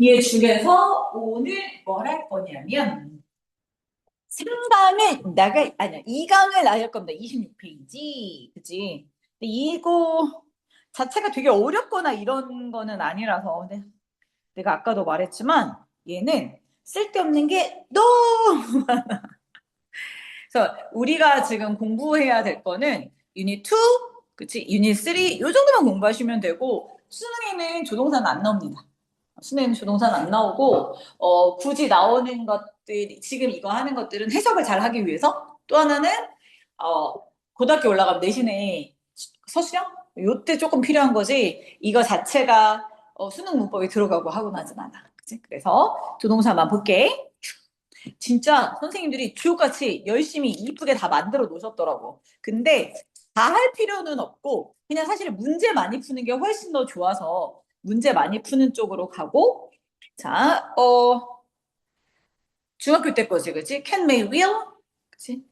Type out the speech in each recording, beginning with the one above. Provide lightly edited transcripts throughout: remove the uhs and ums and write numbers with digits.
얘 중에서 오늘 뭘 할 거냐면 3강을 나갈 아니야 2강을 나갈 겁니다. 26페이지 그치? 근데 이거 자체가 되게 어렵거나 이런 거는 아니라서 근데 내가 아까도 말했지만 얘는 쓸데없는 게 너무 그래서 우리가 지금 공부해야 될 거는 유닛 2 그치? 유닛 3 요 정도만 공부하시면 되고 수능에는 조동사는 안 나옵니다. 수능 조동사는 안 나오고 굳이 나오는 것들이 지금 이거 하는 것들은 해석을 잘 하기 위해서 또 하나는 어, 고등학교 올라가면 내신에 서술형 요때 조금 필요한 거지 이거 자체가 수능 문법에 들어가고 하고 나진 않아. 그치? 그래서 조동사만 볼게. 진짜 선생님들이 주옥같이 열심히 이쁘게 다 만들어 놓으셨더라고. 근데 다 할 필요는 없고 그냥 사실 문제 많이 푸는 게 훨씬 더 좋아서 문제 많이 푸는 쪽으로 가고 자, 중학교 때 거지, 그치? Can, may, will, 그치?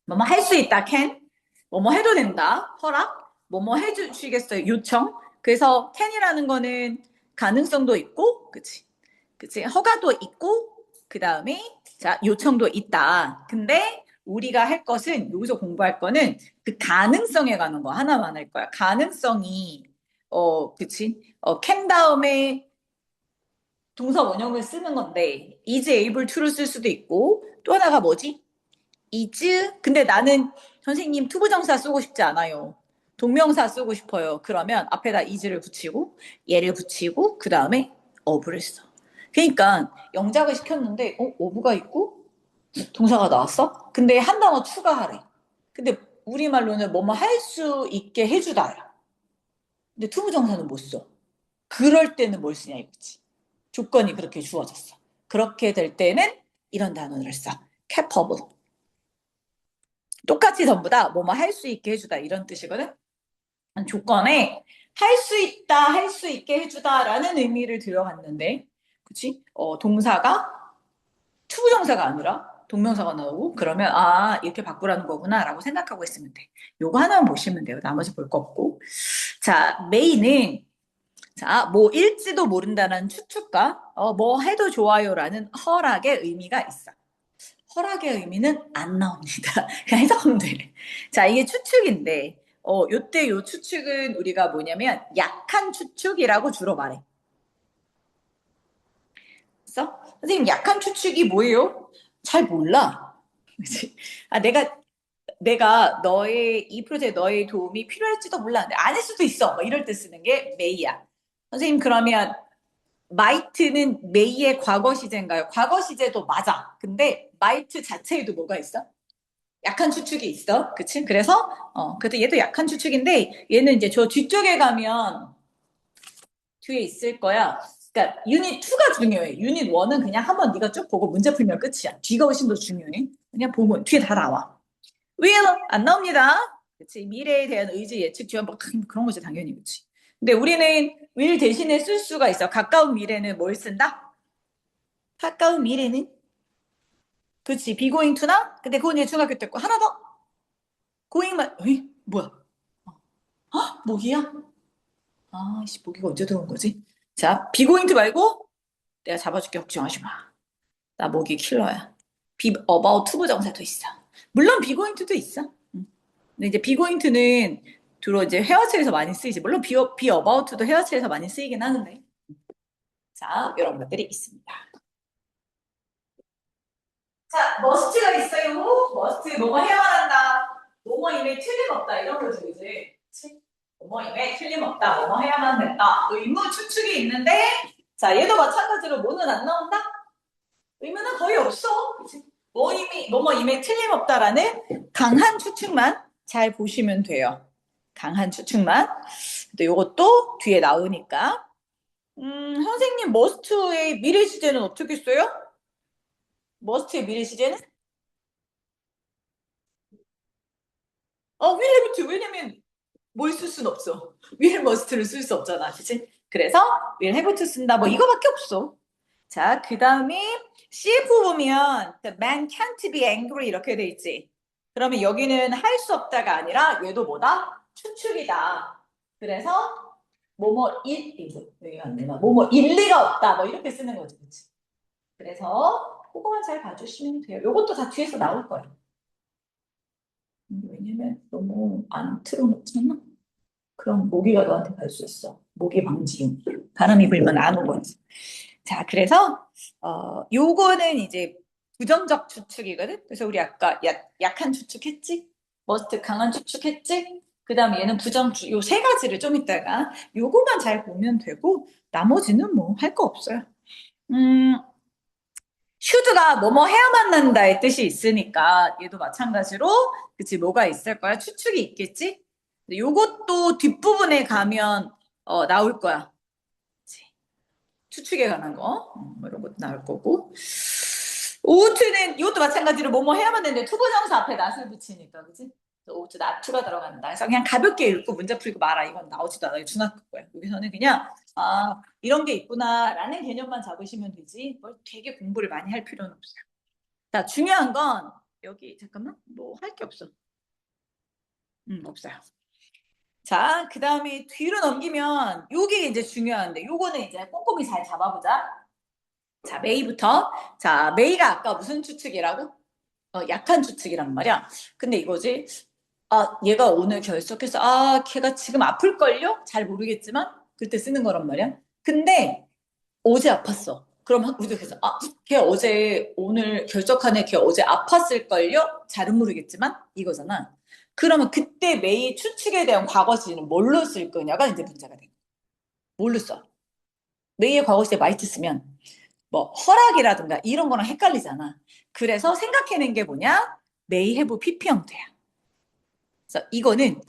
뭐뭐 할 수 있다, can. 뭐뭐 해도 된다, 허락. 뭐뭐 해주시겠어요, 요청. 그래서 can이라는 거는 가능성도 있고, 그치? 그치? 허가도 있고, 그 다음에 자, 요청도 있다. 근데 우리가 할 것은, 여기서 공부할 거는 그 가능성에 관한 거 하나만 할 거야. 가능성이, 그치? can 다음에 동사 원형을 쓰는 건데 is able to를 쓸 수도 있고 또 하나가 뭐지? is 근데 나는 선생님 투부정사 쓰고 싶지 않아요. 동명사 쓰고 싶어요. 그러면 앞에다 is를 붙이고 얘를 붙이고 그 다음에 of를 써. 그러니까 영작을 시켰는데 of가 있고 동사가 나왔어? 근데 한 단어 추가하래. 근데 우리말로는 뭐뭐 할 수 있게 해주다야. 근데 투부정사는 못 써. 그럴 때는 뭘 쓰냐 이거지. 조건이 그렇게 주어졌어. 그렇게 될 때는 이런 단어를 써. capable. 똑같이 전부 다 뭐뭐 할 수 있게 해주다 이런 뜻이거든. 조건에 할 수 있다, 할 수 있게 해주다라는 의미를 들여갔는데, 그치? 동사가 투부정사가 아니라 동명사가 나오고 그러면 아 이렇게 바꾸라는 거구나라고 생각하고 있으면 돼. 요거 하나만 보시면 돼요. 나머지 볼 거 없고. 자, 메인은 자, 뭐일지도 모른다는 추측과 뭐 해도 좋아요라는 허락의 의미가 있어. 허락의 의미는 안 나옵니다. 그냥 해석하면 돼. 자, 이게 추측인데, 요때 요 추측은 우리가 뭐냐면 약한 추측이라고 주로 말해. 그래서 선생님 약한 추측이 뭐예요? 잘 몰라. 그치? 아, 내가 너의 이 프로젝트 너의 도움이 필요할지도 몰라. 아닐 수도 있어. 뭐 이럴 때 쓰는 게 메이야. 선생님 그러면 마이트는 메이의 과거 시제인가요? 과거 시제도 맞아. 근데 마이트 자체에도 뭐가 있어? 약한 추측이 있어. 그치? 그래서, 그래도 얘도 약한 추측인데, 얘는 이제 저 뒤쪽에 가면 뒤에 있을 거야. 그러니까 유닛 2가 중요해. 유닛 1은 그냥 한번 네가 쭉 보고 문제 풀면 끝이야. 뒤가 훨씬 더 중요해. 그냥 보면 뒤에 다 나와. will 안 나옵니다. 그치? 미래에 대한 의지, 예측, 주연, 뭐 그런 거지 당연히 그치. 근데 우리는 will 대신에 쓸 수가 있어. 가까운 미래는 뭘 쓴다? 가까운 미래는 그치 be going to나 근데 그건 이제 중학교 때고 하나 더 going만 에이 뭐야 모기야? 아씨 모기가 언제 들어온 거지? 자 be going to 말고 내가 잡아줄게 걱정하지 마. 나 모기 킬러야. be about to 부정사도 있어. 물론 be going to도 있어. 근데 이제 be going to는 주로 이제 회화체에서 많이 쓰이지. 물론 be about to도 회화체에서 많이 쓰이긴 하는데. 자 이런 것들이 있습니다. 자 must가 있어요. must 뭐뭐 해야만 한다. 뭐뭐임에 틀림없다 이런 거지 그지? 그치? 뭐뭐임에 틀림없다. 뭐뭐 해야만 된다. 의무 추측이 있는데 자 얘도 마찬가지로 뭐는 안 나온다? 의무는 거의 없어. 그치? 뭐뭐임에 틀림없다라는 강한 추측만 잘 보시면 돼요. 강한 추측만. 근데 이것도 뒤에 나오니까. 선생님 머스트의 미래 시제는 어떻게 써요? 머스트의 미래 시제는? 윌리부트 왜냐면 뭘 쓸 수는 없어. will must를 쓸 수 없잖아. 그치? 그래서 will have to 쓴다. 뭐 이거밖에 없어. 자, 그 다음에 CF 보면 the man can't be angry 이렇게 돼 있지. 그러면 여기는 할 수 없다가 아니라 얘도 뭐다? 추측이다. 그래서 뭐뭐 이거 여기가 안 되나? 뭐뭐 일리가 없다. 뭐 이렇게 쓰는 거지, 그치? 그래서 그거만 잘 봐주시면 돼요. 요것도 다 뒤에서 나올 거예요. 왜냐면 너무 안 틀어놓잖아. 그럼 모기가 너한테 갈 수 있어. 모기 방지용. 바람이 불면 안 오거든. 자, 그래서 요거는 이제 부정적 추측이거든. 그래서 우리 아까 약한 추측했지? 머스트 강한 추측했지? 그다음에 얘는 부정추 요 세 가지를 좀 이따가 요거만 잘 보면 되고 나머지는 뭐 할 거 없어요. 음, 슈드가 뭐뭐 해야만 난다의 뜻이 있으니까 얘도 마찬가지로 그치 뭐가 있을 거야? 추측이 있겠지? 근데 요것도 뒷부분에 가면 나올 거야. 그치? 추측에 관한 거 뭐 이런 것도 나올 거고 오트는 이것도 마찬가지로 뭐뭐 해야만 되는데 투부정사 앞에 낫을 붙이니까 그치? 오트 나투가 들어간다. 그래서 그냥 가볍게 읽고 문제 풀고 말아. 이건 나오지도 않아요. 중학교 거야. 여기서는 그냥 이런 게 있구나라는 개념만 잡으시면 되지. 뭘 되게 공부를 많이 할 필요는 없어요. 자, 중요한 건 여기 잠깐만 뭐 할 게 없어. 없어요. 자, 그 다음에 뒤로 넘기면 요게 이제 중요한데 요거는 이제 꼼꼼히 잘 잡아보자. 자, 메이부터. 자, 메이가 아까 무슨 추측이라고? 약한 추측이란 말이야. 근데 이거지. 얘가 오늘 결석해서 걔가 지금 아플걸요? 잘 모르겠지만 그때 쓰는 거란 말이야. 근데 어제 아팠어. 그럼 우리도 그래서 걔 어제 오늘 결석한 애 걔 어제 아팠을걸요? 잘은 모르겠지만 이거잖아. 그러면 그때 메이 추측에 대한 과거시는 뭘로 쓸 거냐가 이제 문제가 돼. 뭘로 써? 메이의 과거시에 마이트 쓰면 뭐 허락이라든가 이런 거랑 헷갈리잖아. 그래서 생각해낸 게 뭐냐? 메이 해부 PP 형태야. 그래서 이거는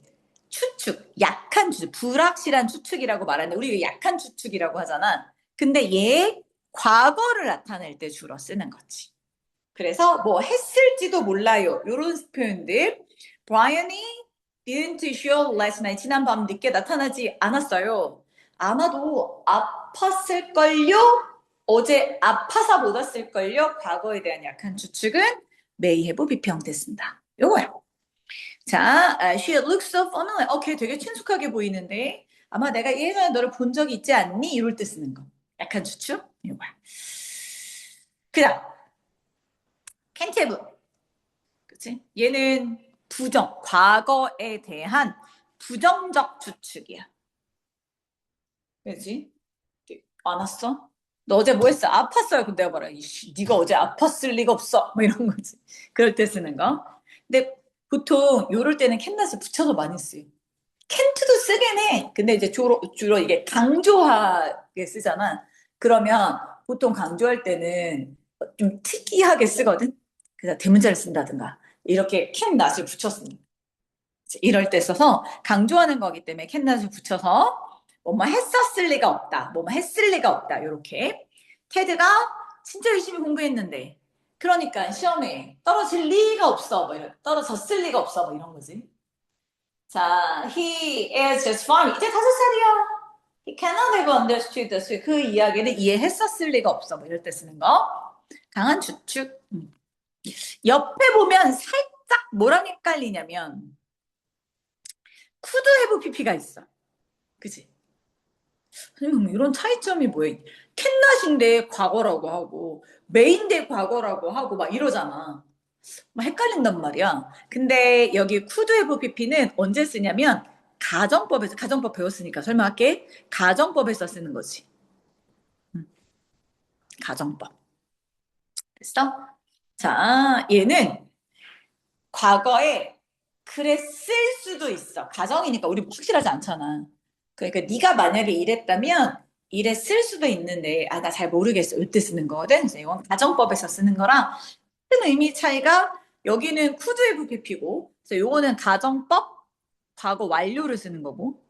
추측, 약한 추측, 불확실한 추측이라고 말하는데 우리 약한 추측이라고 하잖아. 근데 얘 과거를 나타낼 때 주로 쓰는 거지. 그래서 뭐 했을지도 몰라요. 이런 표현들. Brian이 didn't show last night. 지난밤 늦게 나타나지 않았어요. 아마도 아팠을걸요? 어제 아파서 못 왔을걸요? 과거에 대한 약한 추측은 may have 비평됐습니다. 요거야. 자, she looks so familiar. 걔 되게 친숙하게 보이는데 아마 내가 예전에 너를 본 적이 있지 않니? 이럴 때 쓰는 거. 약한 추측? 이거야. 그다음 can't have. 그치? 얘는 과거에 대한 부정적 추측이야. 그지? 안 왔어? 너 어제 뭐 했어? 아팠어요. 근데 내가 말해. 네가 어제 아팠을 리가 없어. 뭐 이런 거지. 그럴 때 쓰는 거. 근데 보통 요럴 때는 캔낫을 붙여서 많이 쓰요. 캔트도 쓰긴 해. 근데 이제 주로 이게 강조하게 쓰잖아. 그러면 보통 강조할 때는 좀 특이하게 쓰거든. 그래서 대문자를 쓴다든가 이렇게 캔낫을 붙였습니다. 이럴 때 써서 강조하는 거기 때문에 캔낫을 붙여서 뭐뭐 했었을 리가 없다. 뭐뭐 했을 리가 없다. 이렇게 테드가 진짜 열심히 공부했는데 그러니까 시험에 떨어질 리가 없어. 뭐 이런 떨어졌을 리가 없어. 뭐 이런 거지. 자, he is just fine. 이제 5살이야. He cannot have understood this. 그 이야기를 이해했었을 리가 없어. 뭐 이럴 때 쓰는 거. 강한 추측. 옆에 보면 살짝 뭐랑 헷갈리냐면 could have pp가 있어. 그치? 선생님, 이런 차이점이 뭐예요? 캔낫인데 과거라고 하고 메인데 과거라고 하고 막 이러잖아. 막 헷갈린단 말이야. 근데 여기 could have pp는 언제 쓰냐면 가정법 배웠으니까 설명할게. 가정법에서 쓰는 거지. 가정법. 됐어? 자, 얘는 과거에 그랬을 수도 있어. 가정이니까 우리 확실하지 않잖아. 그러니까 네가 만약에 이랬다면 이랬을 수도 있는데 나 잘 모르겠어. 이때 쓰는 거거든. 그래서 이건 가정법에서 쓰는 거랑 큰 의미 차이가 여기는 could have pp고 그래서 요거는 가정법 과거 완료를 쓰는 거고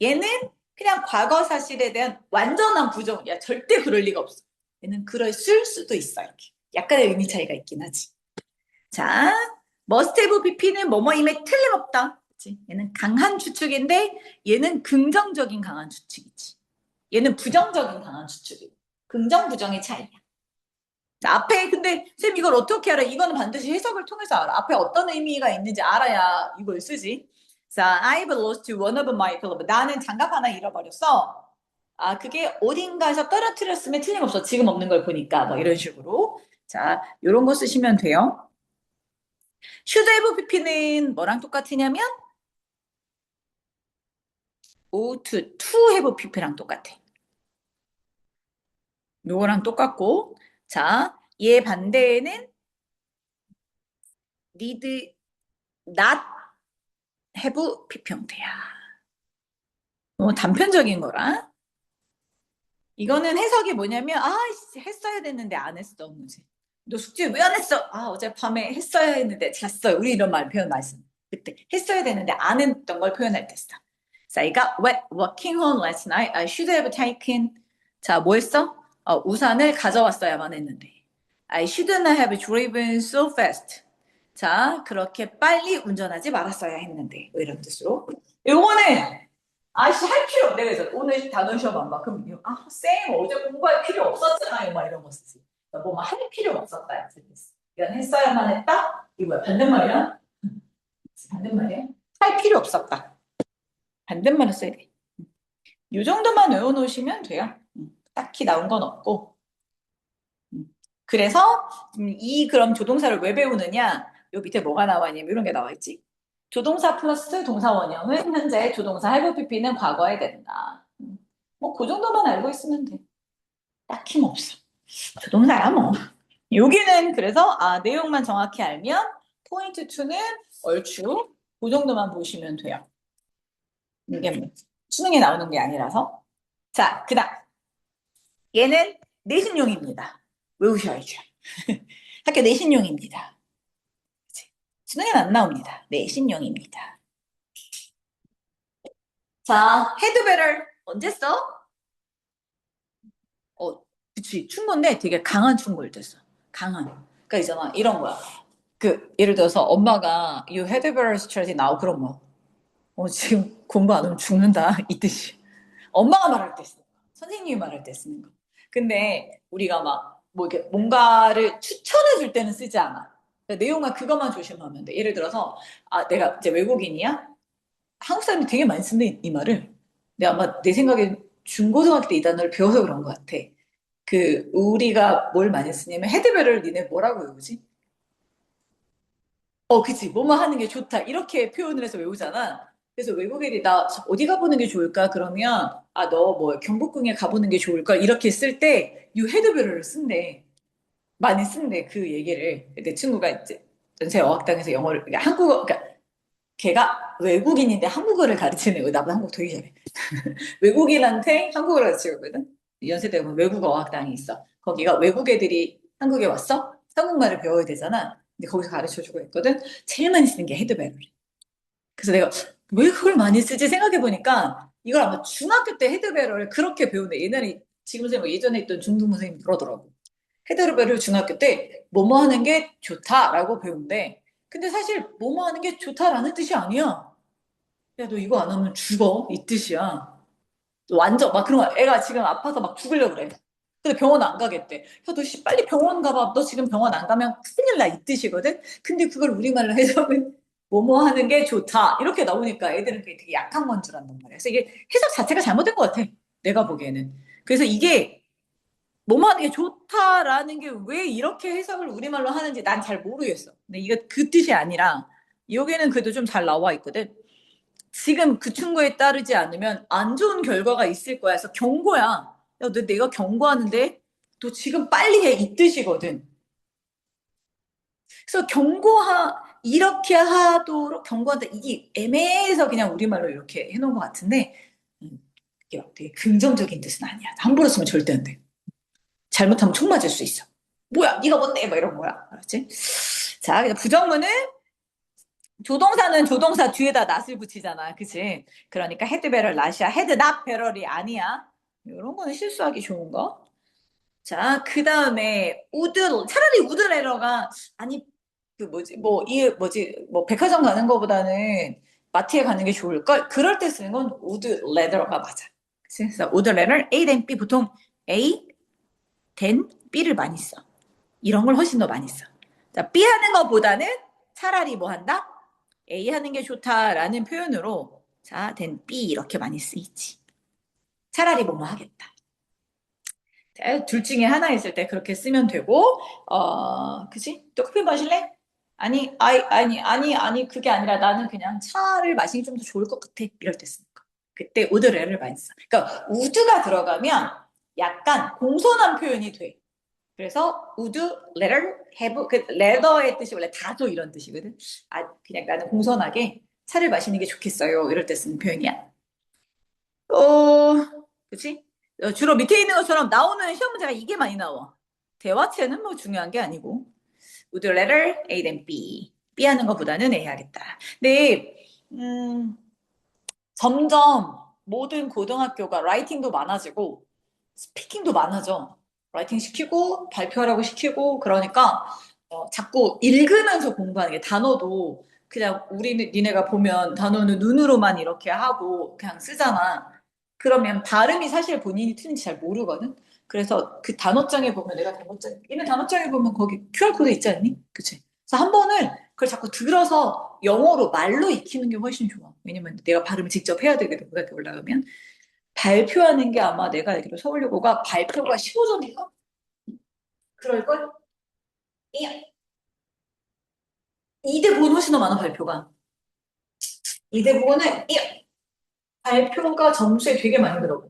얘는 그냥 과거 사실에 대한 완전한 부정이야. 절대 그럴 리가 없어. 얘는 그랬을 수도 있어. 이렇게. 약간의 의미 차이가 있긴 하지. 자, must have pp는 뭐뭐임에 틀림없다. 그치? 얘는 강한 추측인데 얘는 긍정적인 강한 추측이지. 얘는 부정적인 강한 추측이고. 긍정, 부정의 차이야. 자, 앞에 근데 쌤 이걸 어떻게 알아? 이거는 반드시 해석을 통해서 알아. 앞에 어떤 의미가 있는지 알아야 이걸 쓰지. 자, I've lost one of my glove. 나는 장갑 하나 잃어버렸어. 아, 그게 어딘가에서 떨어뜨렸으면 틀림없어. 지금 없는 걸 보니까. 뭐 이런 식으로. 자, 요런 거 쓰시면 돼요. should have pp는 뭐랑 똑같으냐면 to have pp랑 똑같아. 요거랑 똑같고. 자, 얘 반대에는 need not have pp 형태야. 단편적인 거라. 이거는 해석이 뭐냐면, 했어야 됐는데 안 했어. 뭐지? 너 숙제 왜 안 했어? 어젯밤에 했어야 했는데 잤어. 우리 이런 표현 말씀. 그때 했어야 되는데 안 했던 걸 표현할 때 써. 자, I got wet walking home last night. I should have taken. 자, 뭐 했어? 우산을 가져왔어야만 했는데. I shouldn't have driven so fast. 자, 그렇게 빨리 운전하지 말았어야 했는데. 뭐 이런 뜻으로. 요거는 할 필요 없네. 그래서 오늘 단어 시험 안 봐. 그럼, 쌤, 어제 공부할 필요 없었잖아요. 막 이런 거 쓰지. 뭐만 할 필요 없었다. 이건 했어야만 했다? 이거야. 반대말이야? 반대말이야? 할 필요 없었다. 반대말을 써야 돼. 이 정도만 외워놓으시면 돼요. 딱히 나온 건 없고. 그래서, 그럼 조동사를 왜 배우느냐? 요 밑에 뭐가 나와 있냐면 이런 게 나와 있지. 조동사 플러스 동사 원형은 현재, 조동사 have pp는 과거에 된다. 그 정도만 알고 있으면 돼. 딱히 뭐 없어. 조동사야 뭐. 여기는 그래서 내용만 정확히 알면 포인트 2는 얼추 그 정도만 보시면 돼요. 이게 뭐 수능에 나오는 게 아니라서. 자, 그다음 얘는 내신용입니다. 외우셔야죠. 학교 내신용입니다. 수능에는 안 나옵니다. 내신용입니다. 자, 헤드베럴 언제 써? 그치. 충고인데 되게 강한 충고일 때 써. 강한. 그러니까 있잖아. 이런 거야. 예를 들어서 엄마가 You had better study now. 그럼 지금 공부 안 하면 죽는다. 이 뜻이. 엄마가 말할 때 쓰는 거. 선생님이 말할 때 쓰는 거. 근데 우리가 이렇게 뭔가를 추천해 줄 때는 쓰지 않아. 그러니까 내용만 그것만 조심하면 돼. 예를 들어서, 내가 이제 외국인이야? 한국 사람이 되게 많이 쓰는 이 말을. 근데 아마 내 생각엔 중고등학교 때 이 단어를 배워서 그런 것 같아. 우리가 뭘 많이 쓰냐면, 헤드벨을 니네 뭐라고 외우지? 그치. 뭐뭐 하는 게 좋다. 이렇게 표현을 해서 외우잖아. 그래서 외국인이 나 어디 가보는 게 좋을까? 그러면, 너 경복궁에 가보는 게 좋을까? 이렇게 쓸 때, 유 헤드벨을 쓴대. 많이 쓴대, 그 얘기를. 내 친구가 이제 전세 어학당에서 영어를, 그러니까 한국어, 그러니까 걔가 외국인인데 한국어를 가르치는 거. 나보다 한국 되게 잘해. 외국인한테 한국어를 가르치거든. 연세대 보면 외국어 어학당이 있어. 거기가 외국 애들이 한국에 왔어? 한국말을 배워야 되잖아. 근데 거기서 가르쳐주고 있거든. 제일 많이 쓰는 게 헤드벨을. 그래서 내가 왜 그걸 많이 쓰지 생각해보니까 이걸 아마 중학교 때 헤드벨을 그렇게 배우는데 옛날에 지금 생각 예전에 있던 중등 선생님이 그러더라고. 헤드벨을 중학교 때 뭐뭐 하는 게 좋다라고 배운대. 근데 사실 뭐뭐 하는 게 좋다라는 뜻이 아니야. 야, 너 이거 안 하면 죽어. 이 뜻이야. 완전 막 그런 거야. 애가 지금 아파서 막 죽으려고 그래. 근데 병원 안 가겠대. 야, 너 빨리 병원 가봐. 너 지금 병원 안 가면 큰일 나. 이 뜻이거든. 근데 그걸 우리말로 해석은 뭐뭐 하는 게 좋다. 이렇게 나오니까 애들은 그게 되게 약한 건 줄 안단 말이야. 그래서 이게 해석 자체가 잘못된 것 같아. 내가 보기에는. 그래서 이게 뭐뭐 하는 게 좋다라는 게 왜 이렇게 해석을 우리말로 하는지 난 잘 모르겠어. 근데 이거 그 뜻이 아니라 여기는 그래도 좀 잘 나와 있거든. 지금 그 충고에 따르지 않으면 안 좋은 결과가 있을 거야. 그래서 경고야. 야, 내가 경고하는데 너 지금 빨리 해. 이 뜻이거든. 그래서 이렇게 하도록 경고한다. 이게 애매해서 그냥 우리말로 이렇게 해놓은 것 같은데, 이게 막 되게 긍정적인 뜻은 아니야. 함부로 쓰면 절대 안 돼. 잘못하면 총 맞을 수 있어. 뭐야, 네가 뭔데? 막 이런 거야. 알았지? 자, 그래서 부정문은 조동사는 조동사 뒤에다 낫을 붙이잖아. 그치? 그러니까 헤드 배럴 낫이야. 헤드 낫 배럴이 아니야. 이런 거는 실수하기 좋은 거. 자, 그 다음에 차라리 우드 레러가 아니 백화점 가는 거보다는 마트에 가는 게 좋을 걸. 그럴 때 쓰는 건 우드 레더가 맞아. 그래서 우드 레더 A 된 B 보통 A 된 B를 많이 써. 이런 걸 훨씬 더 많이 써. 자, B 하는 것보다는 차라리 뭐 한다? A 하는 게 좋다라는 표현으로 자, then B 이렇게 많이 쓰이지. 차라리 뭐뭐 하겠다. 자, 둘 중에 하나 있을 때 그렇게 쓰면 되고, 그치? 또 커피 마실래? 아니, 그게 아니라 나는 그냥 차를 마시는 게 좀 더 좋을 것 같아. 이럴 때 쓰는 거. 그때 우드레를 많이 써. 그러니까 우드가 들어가면 약간 공손한 표현이 돼. 그래서 would letter have 그 letter의 뜻이 원래 다도 이런 뜻이거든. 그냥 나는 공손하게 차를 마시는 게 좋겠어요. 이럴 때 쓰는 표현이야. 그치? 주로 밑에 있는 것처럼 나오는 시험 문제가 이게 많이 나와. 대화체는 뭐 중요한 게 아니고 would letter A then B. B 하는 것보다는 A 하겠다. 근데 점점 모든 고등학교가 라이팅도 많아지고 스피킹도 많아져. 라이팅 시키고 발표하라고 시키고 그러니까 자꾸 읽으면서 공부하는 게 단어도 그냥 니네가 보면 단어는 눈으로만 이렇게 하고 그냥 쓰잖아. 그러면 발음이 사실 본인이 틀린지 잘 모르거든. 그래서 그 단어장에 보면 내가 얘네 단어장에 보면 거기 QR코드 있지 않니? 그치? 그래서 한 번은 그걸 자꾸 들어서 영어로 말로 익히는 게 훨씬 좋아. 왜냐면 내가 발음을 직접 해야 되거든, 고등학교 올라가면. 발표하는 게 아마 내가 알기로 서울여고가 발표가 15점인가? 그럴걸? 이대보는 훨씬 더 많아, 발표가. 이대보는 발표가 점수에 되게 많이 들어가.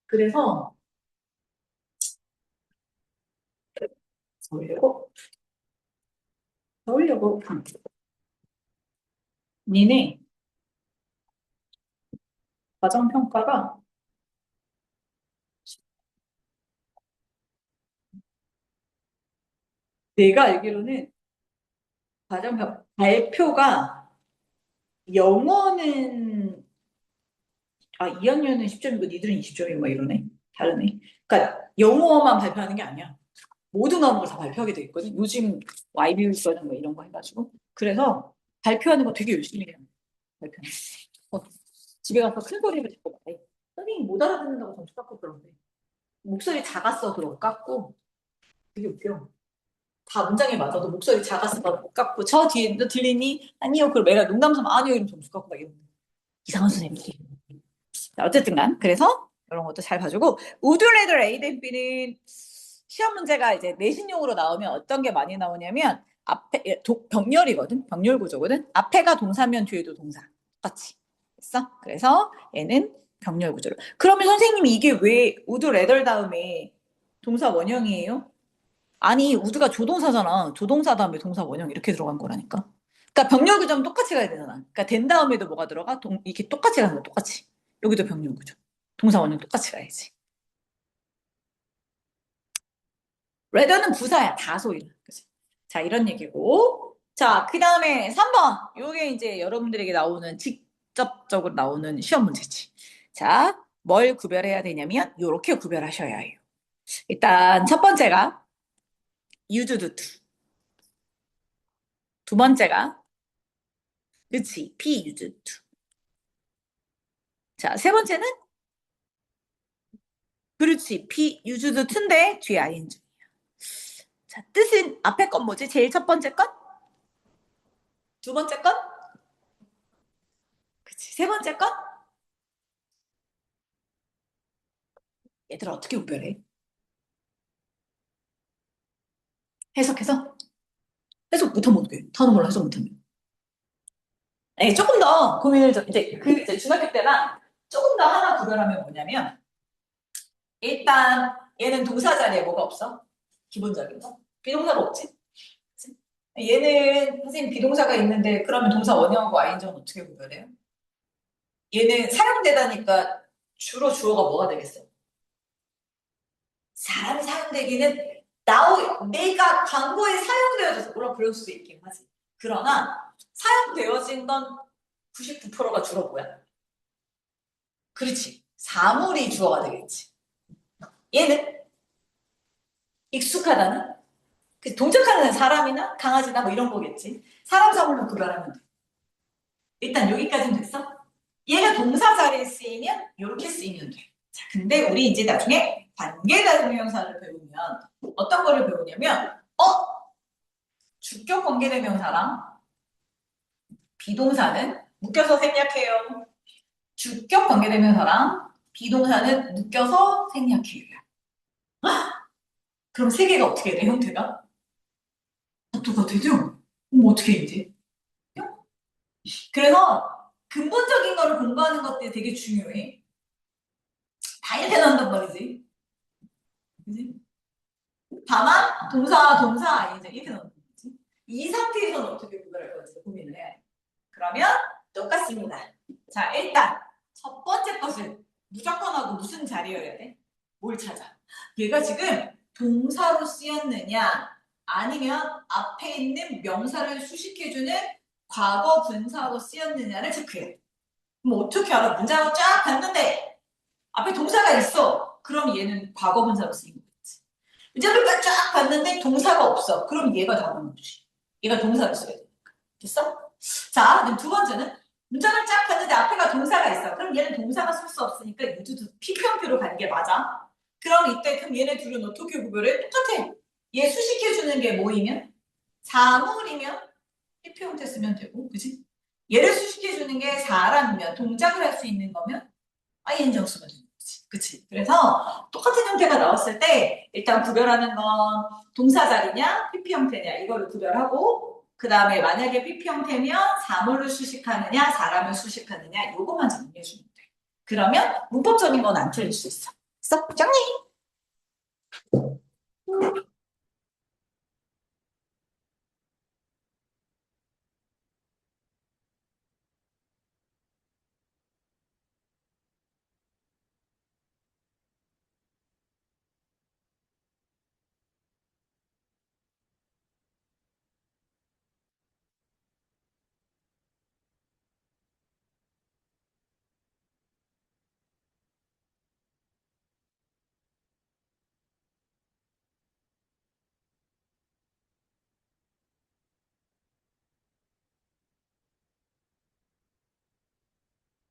그래서 서울여고? 서울여고. 니네 과정평가가 내가 알기로는 발표가 영어는 2학년은 10점이고 니들은 20점이고 막 이러네. 다르네. 그러니까 영어만 발표하는 게 아니야. 모든 과목을 다 발표하게 돼 있거든. 요즘 YB 거는 뭐 이런 거 해가지고. 그래서 발표하는 거 되게 열심히 해요. 발표는. 어, 집에 가서 큰 소리를 듣고 말해. 선생님 못 알아듣는다고 점수 깎고 그러는데. 목소리 작았어 그러고 깎고. 되게 웃겨. 다 문장이 맞아도 목소리 작았어 그러고 깎고. 저 뒤에 너 들리니? 아니요. 그럼 애가 농담 삼아 아니요. 이러면 점수 깎고 막 이러는 이상한 선생님들이. 자, 어쨌든 간. 그래서 이런 것도 잘 봐주고. 우드레더 A 대 B는 시험 문제가 이제 내신용으로 나오면 어떤 게 많이 나오냐면 앞에 병렬이거든. 병렬 구조거든. 앞에가 동사면 뒤에도 동사. 똑같이. 됐어? 그래서 얘는 병렬 구조로. 그러면 선생님이 이게 왜 우드 레더 다음에 동사 원형이에요? 아니, 우드가 조동사잖아. 조동사 다음에 동사 원형 이렇게 들어간 거라니까. 그러니까 병렬 구조는 똑같이 가야 되잖아. 그러니까 된 다음에도 뭐가 들어가? 이렇게 똑같이 가는 거 똑같이. 여기도 병렬 구조. 동사 원형 똑같이 가야지. 레더는 부사야. 다소이라. 그치? 자, 이런 얘기고. 자, 그 다음에 3번. 요게 이제 여러분들에게 나오는, 직접적으로 나오는 시험 문제지. 자, 뭘 구별해야 되냐면, 요렇게 구별하셔야 해요. 일단, 첫 번째가, 유주드 투. 두 번째가, 그치, 비유주드 투. 자, 세 번째는, 그렇지, 비유주드 투인데, 뒤에 ing. 자, 뜻은, 앞에 건 뭐지? 제일 첫 번째 건? 두 번째 건? 그치, 세 번째 건? 얘들아, 어떻게 구별해? 해석해서? 해석 못하면 어떡해? 단어 몰라 해석 못하면. 네, 조금 더 고민을 이제 중학교 때랑 조금 더 하나 구별하면 뭐냐면 일단 얘는 동사 자리에 뭐가 없어? 기본적인 거. 비동사가 없지. 그치? 얘는 선생님 비동사가 있는데 그러면 동사 원형하고 아인정은 어떻게 구별해요? 얘는 사용되다니까 주로 주어가 뭐가 되겠어? 사람이 사용되기는 내가 광고에 사용되어져서 물론 그럴 수도 있긴 하지. 그러나 사용되어진 건 99%가 주로 뭐야? 그렇지. 사물이 주어가 되겠지. 얘는 익숙하다는? 동작하는 사람이나 강아지나 뭐 이런 거겠지. 사람 사물로 구별하면 돼. 일단 여기까지는 됐어? 얘가 동사 자리에 쓰이면 이렇게 쓰이면 돼. 자, 근데 우리 이제 나중에 관계대명사를 배우면 어떤 거를 배우냐면 주격 관계대명사랑 비동사는 묶여서 생략해요. 주격 관계대명사랑 비동사는 묶여서 생략해요. 그럼 세 개가 어떻게 돼, 형태가? 어떻게 되죠? 어떻게 이제? 그래서 근본적인 거를 공부하는 것들이 되게 중요해. 다 이렇게 나온단 말이지. 그지? 다만 동사 이제 이렇게 나온단 말이지. 이 상태에서는 어떻게 구별할 건지 고민을 해야 돼. 그러면 똑같습니다. 자, 일단 첫 번째 것은 무조건 하고 무슨 자리여야 돼? 뭘 찾아? 얘가 지금 동사로 쓰였느냐 아니면 앞에 있는 명사를 수식해주는 과거 분사로 쓰였느냐를 체크해. 그럼 어떻게 알아? 문장을 쫙 봤는데 앞에 동사가 있어. 그럼 얘는 과거 분사로 쓰인 거겠지. 문장을 쫙 봤는데 동사가 없어. 그럼 얘가 답은 뭐지? 얘가 동사로 써야 돼. 됐어? 자, 그럼 두 번째는 문장을 쫙 봤는데 앞에가 동사가 있어. 그럼 얘는 동사가 쓸 수 없으니까 유주도 피평표로 가는 게 맞아. 그럼 이때 그럼 얘네 둘은 어떻게 구별해? 똑같아. 얘 수식해주는 게 뭐이면? 사물이면 피표 형태 쓰면 되고, 그지? 얘를 수식해주는 게 사람이면 동작을 할 수 있는 거면 ing하고 쓰면 되는 거지. 그치? 그래서 똑같은 형태가 나왔을 때 일단 구별하는 건 동사 자리냐, PP 형태냐 이걸로 구별하고 그 다음에 만약에 PP 형태면 사물을 수식하느냐, 사람을 수식하느냐 요것만 정리해주면 돼. 그러면 문법적인 건 안 틀릴 수 있어. 됐어? 정리!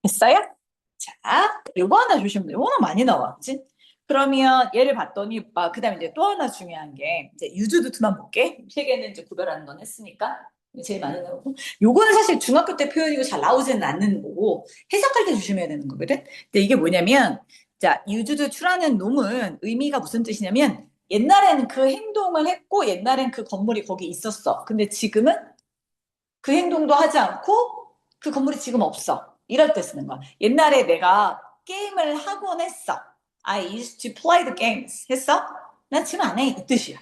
됐어요? 자, 요거 하나 주시면 돼요. 요거는 많이 나왔지? 그러면 얘를 봤더니, 그 다음에 이제 또 하나 중요한 게, 이제 유즈두트만 볼게. 세 개는 이제 구별하는 건 했으니까. 제일 많이 나오고. 요거는 사실 중학교 때 표현이고 잘 나오지는 않는 거고, 해석할 때 조심해야 되는 거거든? 근데 이게 뭐냐면, 자, 유즈두트라는 놈은 의미가 무슨 뜻이냐면, 옛날에는 그 행동을 했고, 옛날엔 그 건물이 거기 있었어. 근데 지금은 그 행동도 하지 않고 그 건물이 지금 없어. 이럴 때 쓰는 거야. 옛날에 내가 게임을 하곤 했어. I used to play the games. 했어? 난 지금 안 해. 이 뜻이야.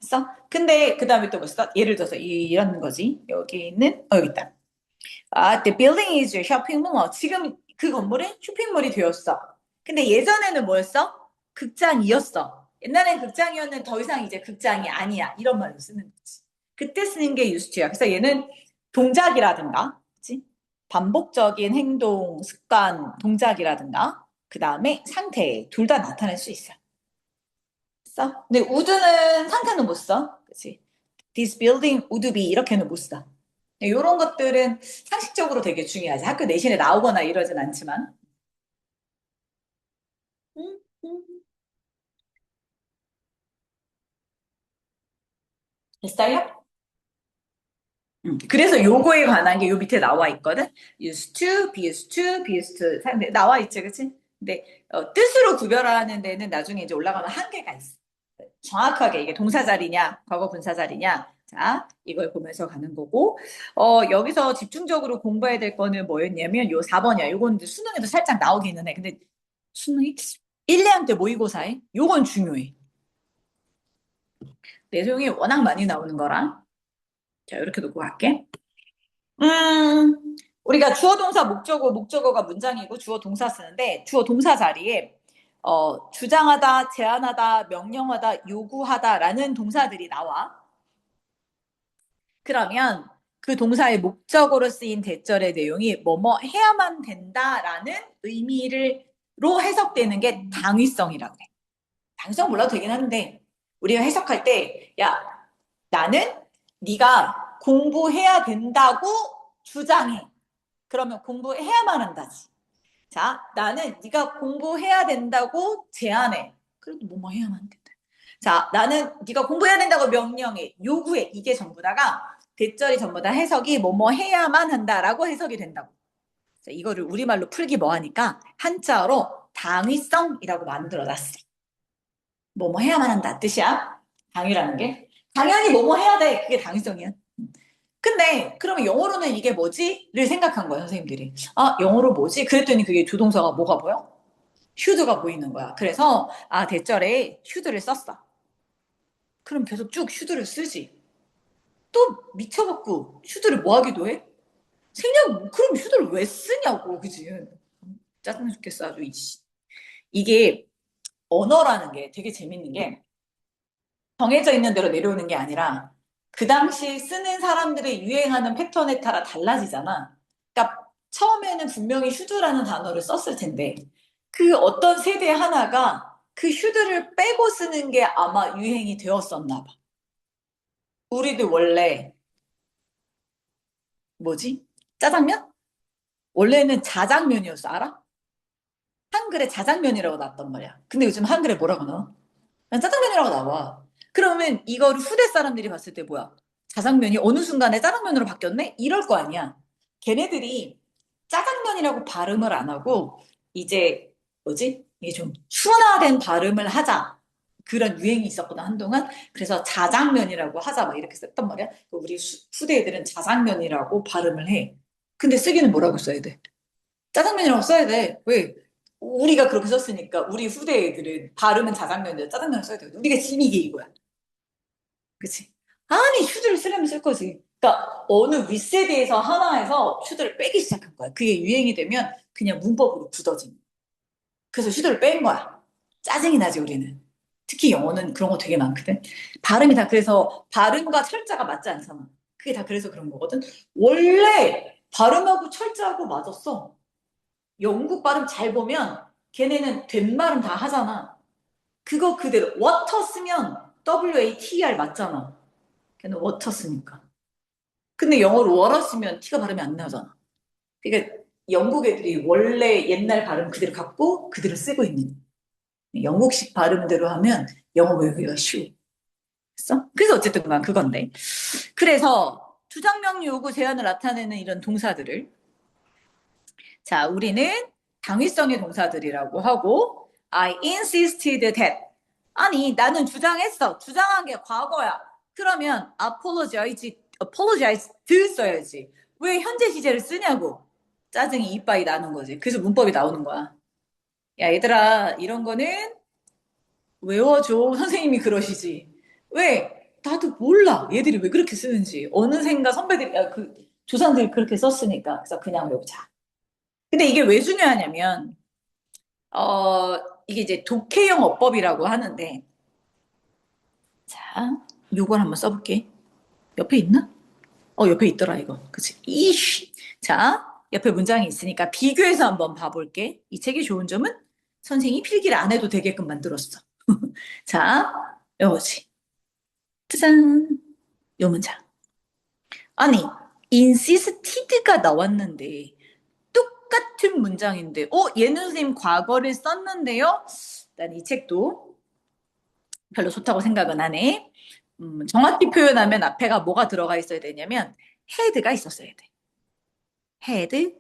했어? 근데 그 다음에 또 뭐 있어? 예를 들어서 이런 거지. 여기 있는, 여기 있다. The building is a shopping mall. 지금 그 건물은 쇼핑몰이 되었어. 근데 예전에는 뭐였어? 극장이었어. 옛날엔 극장이었는데 더 이상 이제 극장이 아니야. 이런 말로 쓰는 거지. 그때 쓰는 게 used to야. 그래서 얘는 동작이라든가, 그치? 반복적인 행동, 습관, 동작이라든가, 그 다음에 상태, 둘 다 나타낼 수 있어. 써? 근데 would는 상태는 못 써. 그치? This building would be 이렇게는 못 써. 이런 것들은 상식적으로 되게 중요하지. 학교 내신에 나오거나 이러진 않지만. 음, 음. 됐어요? 그래서 요거에 관한 게 요 밑에 나와 있거든. used to, be used to, be used to 상대 나와 있지, 그치? 근데 뜻으로 구별하는 데는 나중에 이제 올라가면 한계가 있어. 정확하게 이게 동사 자리냐, 과거 분사 자리냐. 자, 이걸 보면서 가는 거고. 여기서 집중적으로 공부해야 될 거는 뭐였냐면 요 4번이야. 요건 이제 수능에도 살짝 나오기는 해. 근데 수능이 1, 2학년 때 모의고사에 요건 중요해. 내용이 워낙 많이 나오는 거라. 자, 이렇게 놓고 갈게. 우리가 주어 동사 목적어, 목적어가 문장이고 주어 동사 쓰는데 주어 동사 자리에 주장하다, 제안하다, 명령하다, 요구하다라는 동사들이 나와. 그러면 그 동사의 목적어로 쓰인 대절의 내용이 뭐뭐 해야만 된다라는 의미로 해석되는 게 당위성이라고 해. 당위성 몰라도 되긴 하는데 우리가 해석할 때 야, 나는 네가 공부해야 된다고 주장해. 그러면 공부해야만 한다지. 자, 나는 네가 공부해야 된다고 제안해. 그래도 뭐뭐 해야만 된다. 자, 나는 네가 공부해야 된다고 명령해. 요구해. 이게 전부 다가 대절이 전부 다 해석이 뭐뭐 해야만 한다라고 해석이 된다고. 이거를 우리말로 풀기 뭐하니까 한자어로 당위성이라고 만들어놨어. 뭐뭐 해야만 한다 뜻이야. 당위라는 게. 당연히 뭐뭐 해야 돼. 그게 당위성이야. 근데 그러면 영어로는 이게 뭐지?를 생각한 거야 선생님들이. 아 영어로 뭐지? 그랬더니 그게 조동사가 뭐가 보여? should가 보이는 거야. 그래서 아 대절에 should를 썼어. 그럼 계속 쭉 should를 쓰지. 또 미쳐갖고 should를 뭐 하기도 해? 생략 그럼 should를 왜 쓰냐고 그지? 짜증나 죽겠어 아주 이게 언어라는 게 되게 재밌는 게 정해져 있는 대로 내려오는 게 아니라 그 당시 쓰는 사람들의 유행하는 패턴에 따라 달라지잖아. 그러니까 처음에는 분명히 슈드라는 단어를 썼을 텐데 그 어떤 세대 하나가 그 슈드를 빼고 쓰는 게 아마 유행이 되었었나 봐. 우리도 원래 뭐지? 짜장면? 원래는 자장면이었어, 알아? 한글에 자장면이라고 나왔단 말이야. 근데 요즘 한글에 뭐라고 나와? 그냥 짜장면이라고 나와. 그러면 이거를 후대 사람들이 봤을 때 뭐야? 자장면이 어느 순간에 짜장면으로 바뀌었네? 이럴 거 아니야. 걔네들이 짜장면이라고 발음을 안 하고 이제 뭐지? 이게 좀 순화된 발음을 하자. 그런 유행이 있었거든 한동안. 그래서 자장면이라고 하자 막 이렇게 썼단 말이야. 우리 후대 애들은 자장면이라고 발음을 해. 근데 쓰기는 뭐라고 써야 돼? 짜장면이라고 써야 돼. 왜? 우리가 그렇게 썼으니까 우리 후대 애들은 발음은 자장면인데 짜장면을 써야 돼. 우리가 지니게 이거야. 그치? 아니 슈즈를 쓰려면 쓸 거지. 그러니까 어느 윗세대에서 하나에서 슈즈를 빼기 시작한 거야. 그게 유행이 되면 그냥 문법으로 굳어진 거야. 그래서 슈즈를 뺀 거야. 짜증이 나지 우리는. 특히 영어는 그런 거 되게 많거든. 발음이 다 그래서 발음과 철자가 맞지 않잖아. 그게 다 그래서 그런 거거든. 원래 발음하고 철자하고 맞았어. 영국 발음 잘 보면 걔네는 된 발음 다 하잖아. 그거 그대로 water 쓰면 WATER 맞잖아. 걔는 water 쓰니까. 근데 영어로 water 쓰면 T가 발음이 안 나잖아. 그러니까 영국 애들이 원래 옛날 발음 그대로 갖고 그대로 쓰고 있는 영국식 발음대로 하면 영어 외우기가 쉬워. 그래서 어쨌든 그건데. 그래서 주장명 요구 제한을 나타내는 이런 동사들을 자, 우리는 당위성의 동사들이라고 하고 I insisted that 아니 나는 주장했어. 주장한 게 과거야. 그러면 apologized 써야지. 왜 현재 시제를 쓰냐고. 짜증이 이빠이 나는 거지. 그래서 문법이 나오는 거야. 야 얘들아 이런 거는 외워줘. 선생님이 그러시지. 왜? 나도 몰라. 얘들이 왜 그렇게 쓰는지. 어느샌가 선배들이 그 조상들이 그렇게 썼으니까. 그래서 그냥 외우자. 근데 이게 왜 중요하냐면 어, 이게 이제 독해형 어법이라고 하는데, 자, 요걸 한번 써볼게. 옆에 있나? 옆에 있더라, 이거. 그치? 이쉬. 자, 옆에 문장이 있으니까 비교해서 한번 봐볼게. 이 책이 좋은 점은 선생님이 필기를 안 해도 되게끔 만들었어. 자, 요거지. 짜잔. 요 문장. 아니, insisted가 나왔는데, 똑같은 문장인데, 얘는 선생님 과거를 썼는데요? 난 이 책도 별로 좋다고 생각은 안 해. 정확히 표현하면 앞에가 뭐가 들어가 있어야 되냐면 had가 있었어야 돼. had,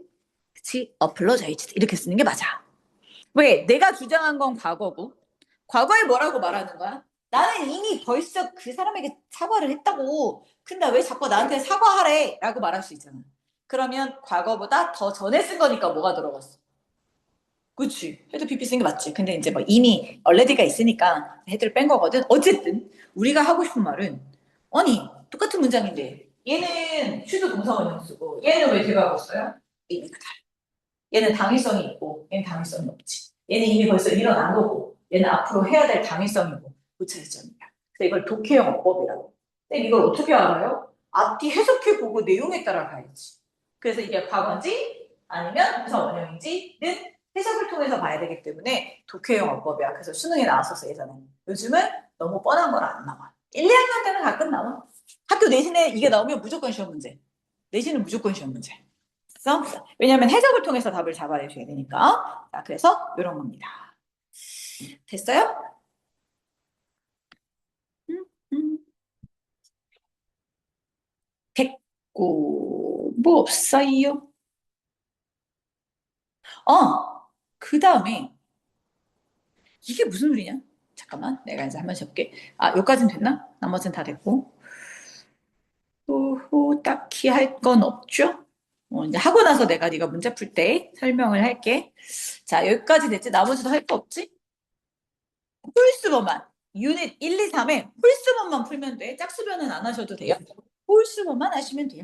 그치? apologized 이렇게 쓰는 게 맞아. 왜? 내가 주장한 건 과거고 과거에 뭐라고 말하는 거야? 나는 이미 벌써 그 사람에게 사과를 했다고. 근데 왜 자꾸 나한테 사과하래? 라고 말할 수 있잖아. 그러면 과거보다 더 전에 쓴 거니까 뭐가 들어갔어? 그치. 헤드 PP 쓴 게 맞지. 근데 이제 뭐 이미 얼레디가 있으니까 헤드를 뺀 거거든. 어쨌든 우리가 하고 싶은 말은 아니 똑같은 문장인데 얘는 슈도 동사원형 쓰고 얘는 왜 뒤가고 있어요? 의미가 달라. 얘는 당위성이 있고 얘는 당위성이 없지. 얘는 이미 벌써 일어난 거고 얘는 앞으로 해야 될 당위성이고 구체적이야. 그래서 이걸 독해형 어법이라고. 근데 이걸 어떻게 알아요? 앞뒤 해석해보고 내용에 따라 가야지. 그래서 이게 과거인지 아니면 동사 원형인지는 해석을 통해서 봐야 되기 때문에 독해형 어법이야. 그래서 수능에 나왔었어 예전에. 요즘은 너무 뻔한 거라 안 나와. 1, 2학년 때는 가끔 나와. 학교 내신에 이게 나오면 무조건 시험 문제. 내신은 무조건 시험 문제. 그래서 왜냐하면 해석을 통해서 답을 잡아내셔야 되니까. 자, 그래서 이런 겁니다. 됐어요? 음, 음. 됐고, 뭐 없어요? 그 다음에, 이게 무슨 소리냐? 잠깐만, 내가 이제 한번 해볼게. 여기까지는 됐나? 나머지는 다 됐고. 딱히 할 건 없죠? 이제 하고 나서 내가 네가 문제 풀 때 설명을 할게. 자, 여기까지 됐지? 나머지도 할 거 없지? 홀수범만. 유닛 1, 2, 3에 홀수범만 풀면 돼. 짝수변은 안 하셔도 돼요. 홀수범만 하시면 돼요.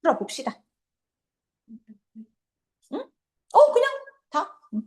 풀어봅시다. 응? 그냥 다. 응.